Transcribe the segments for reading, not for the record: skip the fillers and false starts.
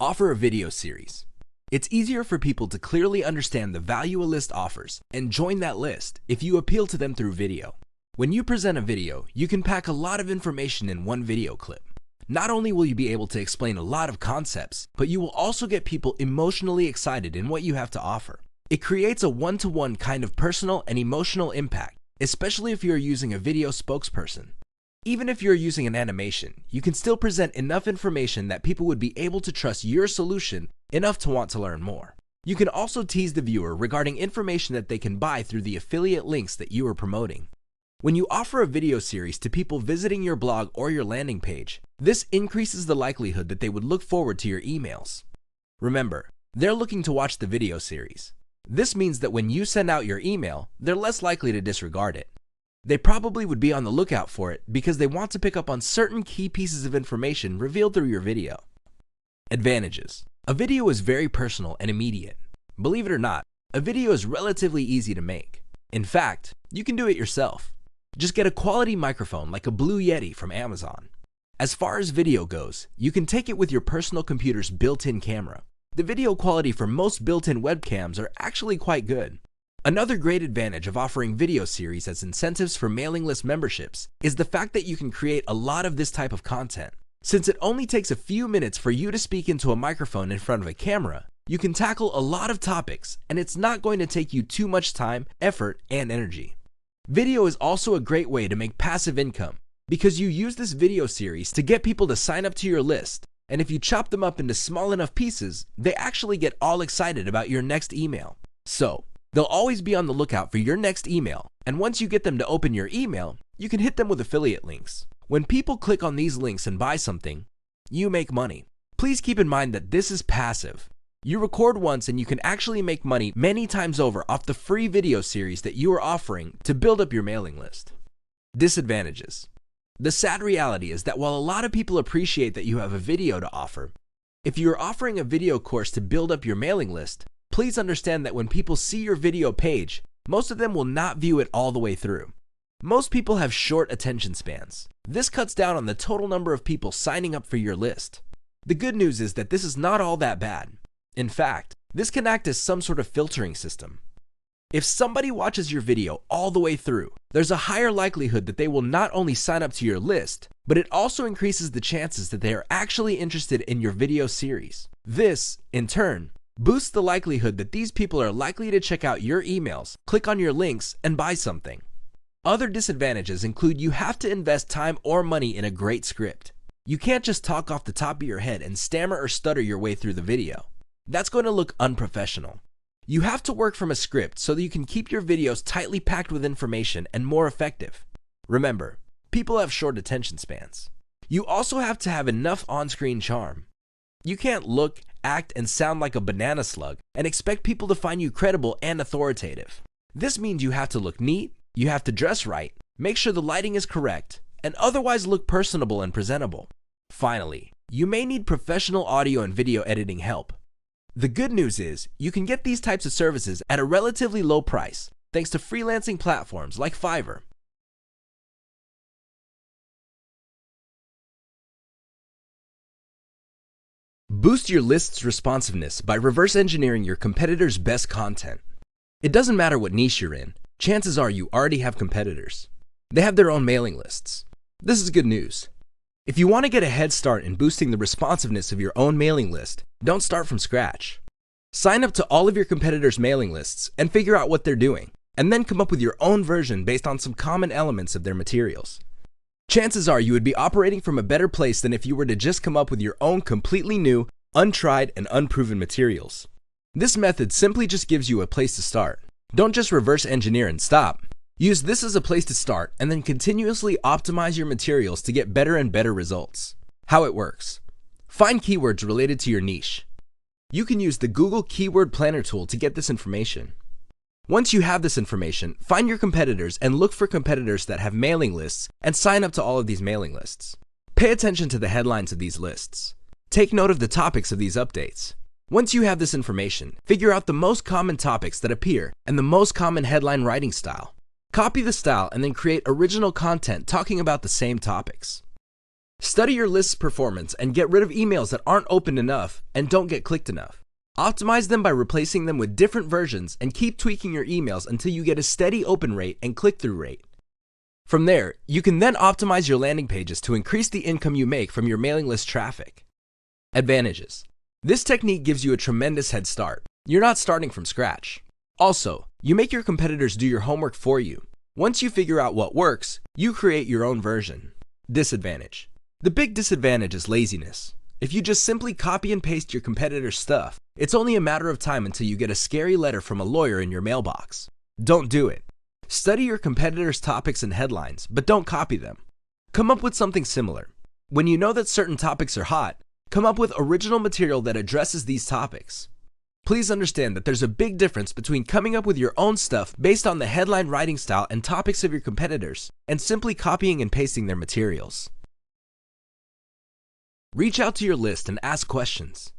Offer a video series. It's easier for people to clearly understand the value a list offers and join that list if you appeal to them through video. When you present a video, you can pack a lot of information in one video clip. Not only will you be able to explain a lot of concepts, but you will also get people emotionally excited in what you have to offer. It creates a one-to-one kind of personal and emotional impact, especially if you're using a video spokesperson. Even if you're using an animation, you can still present enough information that people would be able to trust your solution enough to want to learn more. You can also tease the viewer regarding information that they can buy through the affiliate links that you are promoting. When you offer a video series to people visiting your blog or your landing page, this increases the likelihood that they would look forward to your emails. Remember, they're looking to watch the video series. This means that when you send out your email, they're less likely to disregard it. They probably would be on the lookout for it because they want to pick up on certain key pieces of information revealed through your video. Advantages. A video is very personal and immediate. Believe it or not, a video is relatively easy to make. In fact, you can do it yourself. Just get a quality microphone like a Blue Yeti from Amazon. As far as video goes, you can take it with your personal computer's built-in camera. The video quality for most built-in webcams are actually quite good. Another great advantage of offering video series as incentives for mailing list memberships is the fact that you can create a lot of this type of content. Since it only takes a few minutes for you to speak into a microphone in front of a camera, you can tackle a lot of topics and it's not going to take you too much time, effort, and energy. Video is also a great way to make passive income because you use this video series to get people to sign up to your list, and if you chop them up into small enough pieces, they actually get all excited about your next email. So, they'll always be on the lookout for your next email, and once you get them to open your email, you can hit them with affiliate links. When people click on these links and buy something, you make money. Please keep in mind that this is passive. You record once and you can actually make money many times over off the free video series that you are offering to build up your mailing list. Disadvantages. The sad reality is that while a lot of people appreciate that you have a video to offer, if you are offering a video course to build up your mailing list, please understand that when people see your video page, most of them will not view it all the way through. Most people have short attention spans. This cuts down on the total number of people signing up for your list. The good news is that this is not all that bad. In fact, this can act as some sort of filtering system. If somebody watches your video all the way through, there's a higher likelihood that they will not only sign up to your list, but it also increases the chances that they are actually interested in your video series. This, in turn, boosts the likelihood that these people are likely to check out your emails, click on your links, and buy something. Other disadvantages include you have to invest time or money in a great script. You can't just talk off the top of your head and stammer or stutter your way through the video. That's going to look unprofessional. You have to work from a script so that you can keep your videos tightly packed with information and more effective. Remember, people have short attention spans. You also have to have enough on-screen charm. You can't look, act, and sound like a banana slug and expect people to find you credible and authoritative. This means you have to look neat, you have to dress right, make sure the lighting is correct, and otherwise look personable and presentable. Finally, you may need professional audio and video editing help. The good news is, you can get these types of services at a relatively low price, thanks to freelancing platforms like Fiverr. Boost your list's responsiveness by reverse engineering your competitors' best content. It doesn't matter what niche you're in, chances are you already have competitors. They have their own mailing lists. This is good news. If you want to get a head start in boosting the responsiveness of your own mailing list, don't start from scratch. Sign up to all of your competitors' mailing lists and figure out what they're doing, and then come up with your own version based on some common elements of their materials. Chances are you would be operating from a better place than if you were to just come up with your own completely new, untried, and unproven materials. This method simply just gives you a place to start. Don't just reverse engineer and stop. Use this as a place to start and then continuously optimize your materials to get better and better results. How it works. Find keywords related to your niche. You can use the Google Keyword Planner tool to get this information. Once you have this information, find your competitors and look for competitors that have mailing lists and sign up to all of these mailing lists. Pay attention to the headlines of these lists. Take note of the topics of these updates. Once you have this information, figure out the most common topics that appear and the most common headline writing style. Copy the style and then create original content talking about the same topics. Study your list's performance and get rid of emails that aren't opened enough and don't get clicked enough. Optimize them by replacing them with different versions and keep tweaking your emails until you get a steady open rate and click-through rate. From there, you can then optimize your landing pages to increase the income you make from your mailing list traffic. Advantages. This technique gives you a tremendous head start. You're not starting from scratch. Also, you make your competitors do your homework for you. Once you figure out what works, you create your own version. Disadvantage. The big disadvantage is laziness. If you just simply copy and paste your competitor's stuff, it's only a matter of time until you get a scary letter from a lawyer in your mailbox. Don't do it. Study your competitors' topics and headlines, but don't copy them. Come up with something similar. When you know that certain topics are hot, come up with original material that addresses these topics. Please understand that there's a big difference between coming up with your own stuff based on the headline writing style and topics of your competitors and simply copying and pasting their materials. Reach out to your list and ask questions.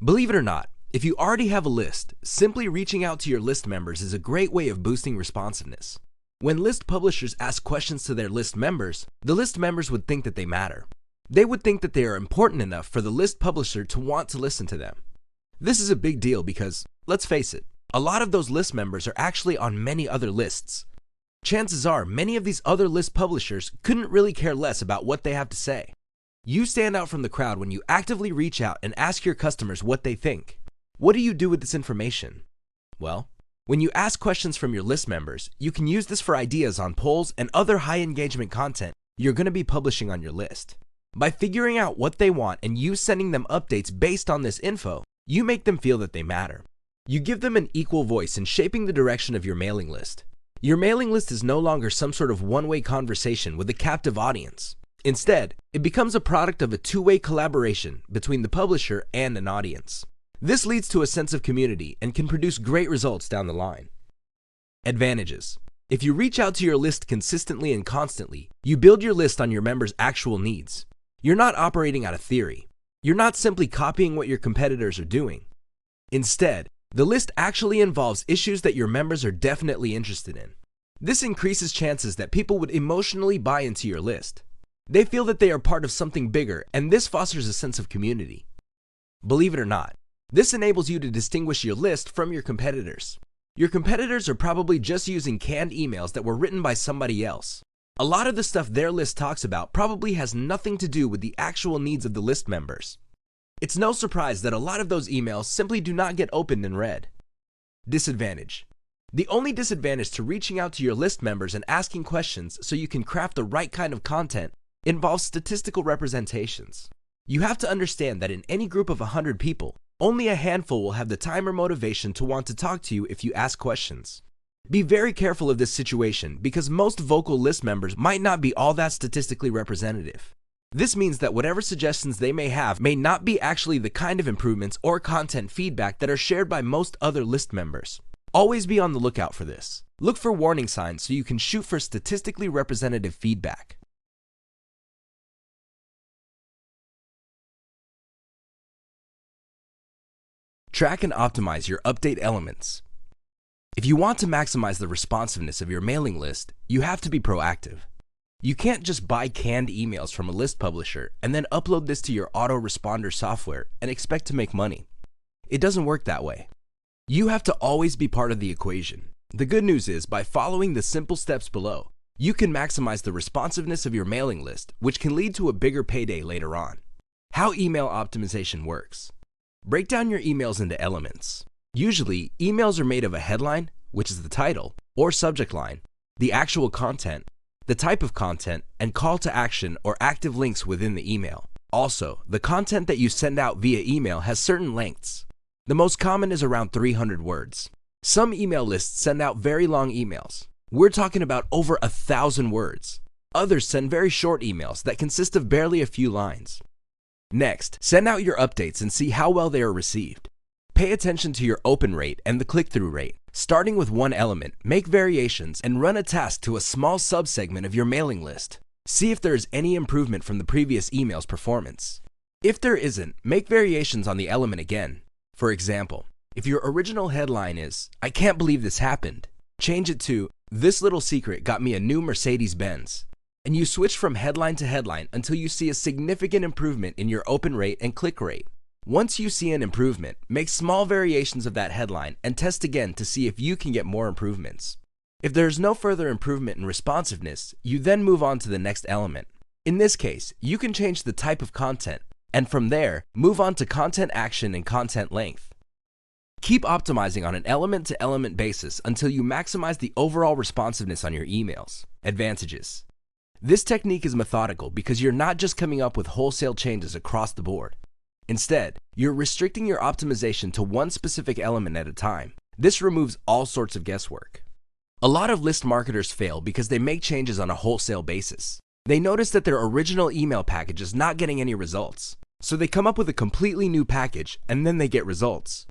Believe it or not, if you already have a list, simply reaching out to your list members is a great way of boosting responsiveness. When list publishers ask questions to their list members, the list members would think that they matter. They would think that they are important enough for the list publisher to want to listen to them. This is a big deal because, let's face it, a lot of those list members are actually on many other lists. Chances are many of these other list publishers couldn't really care less about what they have to say. You stand out from the crowd when you actively reach out and ask your customers what they think. What do you do with this information? Well, when you ask questions from your list members, you can use this for ideas on polls and other high engagement content you're going to be publishing on your list. By figuring out what they want and you sending them updates based on this info, you make them feel that they matter. You give them an equal voice in shaping the direction of your mailing list. Your mailing list is no longer some sort of one-way conversation with a captive audience. Instead, it becomes a product of a two-way collaboration between the publisher and an audience. This leads to a sense of community and can produce great results down the line. Advantages. If you reach out to your list consistently and constantly, you build your list on your members' actual needs. You're not operating out of theory. You're not simply copying what your competitors are doing. Instead, the list actually involves issues that your members are definitely interested in. This increases chances that people would emotionally buy into your list. They feel that they are part of something bigger, and this fosters a sense of community. Believe it or not, this enables you to distinguish your list from your competitors. Your competitors are probably just using canned emails that were written by somebody else. A lot of the stuff their list talks about probably has nothing to do with the actual needs of the list members. It's no surprise that a lot of those emails simply do not get opened and read. Disadvantage. The only disadvantage to reaching out to your list members and asking questions so you can craft the right kind of content involves statistical representations. You have to understand that in any group of 100 people, only a handful will have the time or motivation to want to talk to you if you ask questions. Be very careful of this situation because most vocal list members might not be all that statistically representative. This means that whatever suggestions they may have may not be actually the kind of improvements or content feedback that are shared by most other list members. Always be on the lookout for this. Look for warning signs so you can shoot for statistically representative feedback. Track and optimize your update elements. If you want to maximize the responsiveness of your mailing list, you have to be proactive. You can't just buy canned emails from a list publisher and then upload this to your autoresponder software and expect to make money. It doesn't work that way. You have to always be part of the equation. The good news is, by following the simple steps below, you can maximize the responsiveness of your mailing list, which can lead to a bigger payday later on. How email optimization works. Break down your emails into elements. Usually, emails are made of a headline, which is the title, or subject line, the actual content, the type of content, and call to action or active links within the email. Also, the content that you send out via email has certain lengths. The most common is around 300 words. Some email lists send out very long emails. We're talking about over 1,000 words. Others send very short emails that consist of barely a few lines. Next, send out your updates and see how well they are received. Pay attention to your open rate and the click-through rate. Starting with one element, make variations and run a task to a small subsegment of your mailing list. See if there is any improvement from the previous email's performance. If there isn't, make variations on the element again. For example, if your original headline is, "I can't believe this happened," change it to, "This little secret got me a new Mercedes-Benz." and you switch from headline to headline until you see a significant improvement in your open rate and click rate. Once you see an improvement, make small variations of that headline and test again to see if you can get more improvements. If there is no further improvement in responsiveness, you then move on to the next element. In this case, you can change the type of content, and from there, move on to content action and content length. Keep optimizing on an element-to-element basis until you maximize the overall responsiveness on your emails. Advantages. This technique is methodical because you're not just coming up with wholesale changes across the board. Instead, you're restricting your optimization to one specific element at a time. This removes all sorts of guesswork. A lot of list marketers fail because they make changes on a wholesale basis. They notice that their original email package is not getting any results, so they come up with a completely new package and then they get results.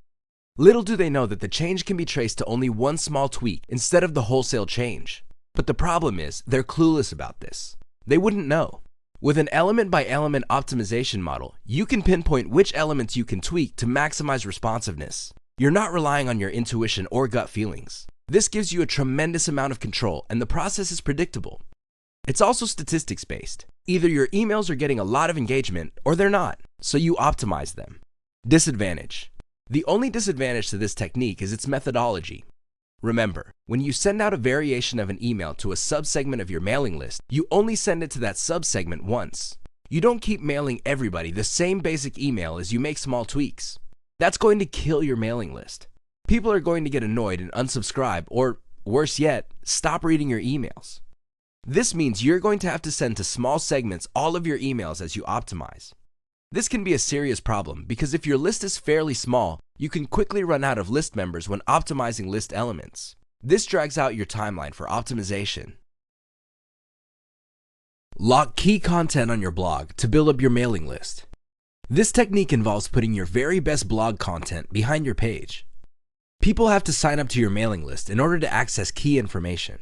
Little do they know that the change can be traced to only one small tweak instead of the wholesale change. But the problem is, they're clueless about this. They wouldn't know. With an element-by-element optimization model, you can pinpoint which elements you can tweak to maximize responsiveness. You're not relying on your intuition or gut feelings. This gives you a tremendous amount of control, and the process is predictable. It's also statistics-based. Either your emails are getting a lot of engagement, or they're not, so you optimize them. Disadvantage. The only disadvantage to this technique is its methodology. Remember, when you send out a variation of an email to a subsegment of your mailing list, you only send it to that subsegment once. You don't keep mailing everybody the same basic email as you make small tweaks. That's going to kill your mailing list. People are going to get annoyed and unsubscribe, or worse yet, stop reading your emails. This means you're going to have to send to small segments all of your emails as you optimize. This can be a serious problem because if your list is fairly small, you can quickly run out of list members when optimizing list elements. This drags out your timeline for optimization. Lock key content on your blog to build up your mailing list. This technique involves putting your very best blog content behind your page. People have to sign up to your mailing list in order to access key information.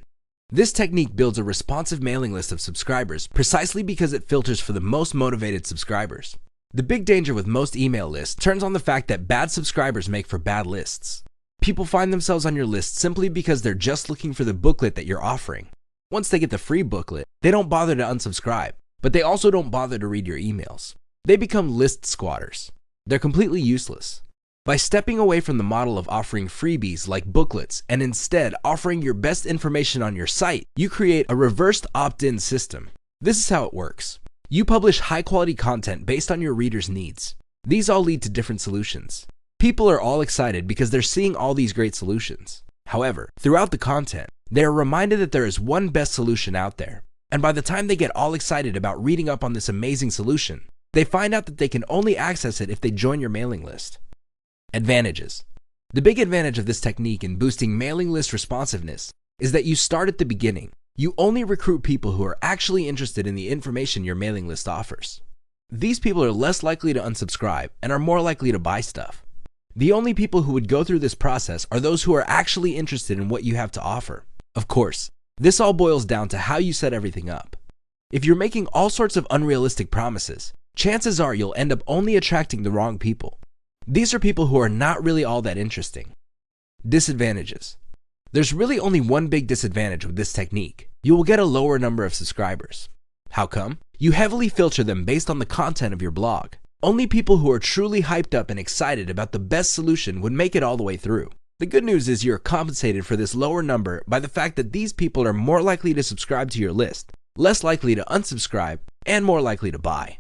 This technique builds a responsive mailing list of subscribers precisely because it filters for the most motivated subscribers. The big danger with most email lists turns on the fact that bad subscribers make for bad lists. People find themselves on your list simply because they're just looking for the booklet that you're offering. Once they get the free booklet, they don't bother to unsubscribe, but they also don't bother to read your emails. They become list squatters. They're completely useless. By stepping away from the model of offering freebies like booklets and instead offering your best information on your site, you create a reversed opt-in system. This is how it works. You publish high-quality content based on your readers' needs. These all lead to different solutions. People are all excited because they're seeing all these great solutions. However, throughout the content, they are reminded that there is one best solution out there. And by the time they get all excited about reading up on this amazing solution, they find out that they can only access it if they join your mailing list. Advantages. The big advantage of this technique in boosting mailing list responsiveness is that you start at the beginning. You only recruit people who are actually interested in the information your mailing list offers. These people are less likely to unsubscribe and are more likely to buy stuff. The only people who would go through this process are those who are actually interested in what you have to offer. Of course, this all boils down to how you set everything up. If you're making all sorts of unrealistic promises, chances are you'll end up only attracting the wrong people. These are people who are not really all that interesting. Disadvantages. There's really only one big disadvantage with this technique. You will get a lower number of subscribers. How come? You heavily filter them based on the content of your blog. Only people who are truly hyped up and excited about the best solution would make it all the way through. The good news is you're compensated for this lower number by the fact that these people are more likely to subscribe to your list, less likely to unsubscribe, and more likely to buy.